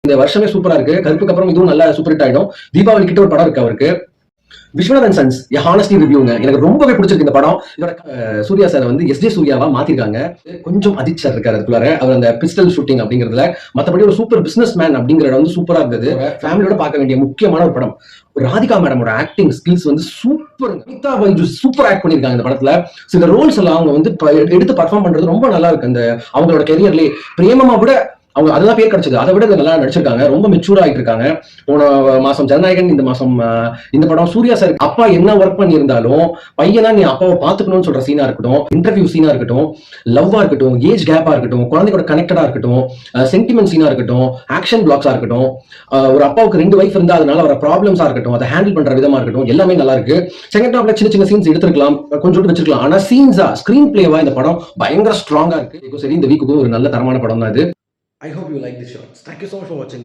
இந்த வருஷமே சூப்பரா இருக்கு. கருப்புக்கு அப்புறம் இதுவும் நல்ல சூப்பர் ஹிட் ஆயிடும். தீபாவளி கிட்ட ஒரு படம் இருக்கு அவருக்கு. விஸ்வநாதன் சன்ஸ் ஹானஸ்டி ரிவ்யூங்க. எனக்கு ரொம்பவே பிடிச்சிருக்கு இந்த படம். இதோட சூர்யா சார் வந்து எஸ்ஜே சூர்யாவா மாத்திருக்காங்க. கொஞ்சம் அஜித் சார் இருக்காரு அதுக்குள்ளார. அவர் அந்த பிஸ்டல் ஷூட்டிங் அப்படிங்கிறதுல மத்தபடி ஒரு சூப்பர் பிசினஸ் மேன் அப்படிங்கிற வந்து சூப்பரா இருந்தது. ஃபேமிலியோட பார்க்க வேண்டிய முக்கியமான ஒரு படம். ராதிகா மேடமோட ஆக்டிங் ஸ்கில்ஸ் வந்து super. Amita Baiju super act பண்ணிருக்காங்க இந்த படத்துல. சில ரோல்ஸ் எல்லாம் அவங்க வந்து எடுத்து பர்ஃபார்ம் பண்றது ரொம்ப நல்லா இருக்கு. அந்த அவங்களோட கெரியர்லயே பிரேமமா கூட அவங்க அதுதான் பேர் கிடைச்சது. அதை விட நல்லா நடிச்சிருக்காங்க. ரொம்ப மெச்சூர் ஆகிட்டு இருக்காங்க. போன மாசம் ஜனநாயகன், இந்த மாசம் இந்த படம். சூர்யா சார் அப்பா என்ன ஒர்க் பண்ணியிருந்தாலும் பையனா நீ அப்பாவை பாத்துக்கணும்னு சொல்ற சீனா இருக்கட்டும், இன்டர்வியூ சீனா இருக்கட்டும், லவ்வா இருக்கட்டும், ஏஜ் கேப்பா இருக்கட்டும், குழந்தையோட கனெக்டடா இருக்கட்டும், சென்டிமெண்ட் சீனா இருக்கட்டும், ஆக்ஷன் பிளாக்ஸா இருக்கட்டும், ஒரு அப்பாவுக்கு 2 வைஃப் இருந்தா அதனால வர ப்ராப்ளம்ஸா இருக்கட்டும், அதை ஹேண்டில் பண்ற விதமா இருக்கட்டும், எல்லாமே நல்லா இருக்கு. செகண்ட் ஹாஃப்ல சின்ன சின்ன சீன்ஸ் எடுத்துக்கலாம், கொஞ்சம் வச்சிருக்கலாம். ஆனா சீன்ஸா ஸ்கிரீன் பிளேவா இந்த படம் பயங்கர ஸ்ட்ராங்கா இருக்கு. சரி, இந்த வீக்குக்கும் ஒரு நல்ல தரமான படம் தான் இது. I hope you like this shorts. Thank you so much for watching.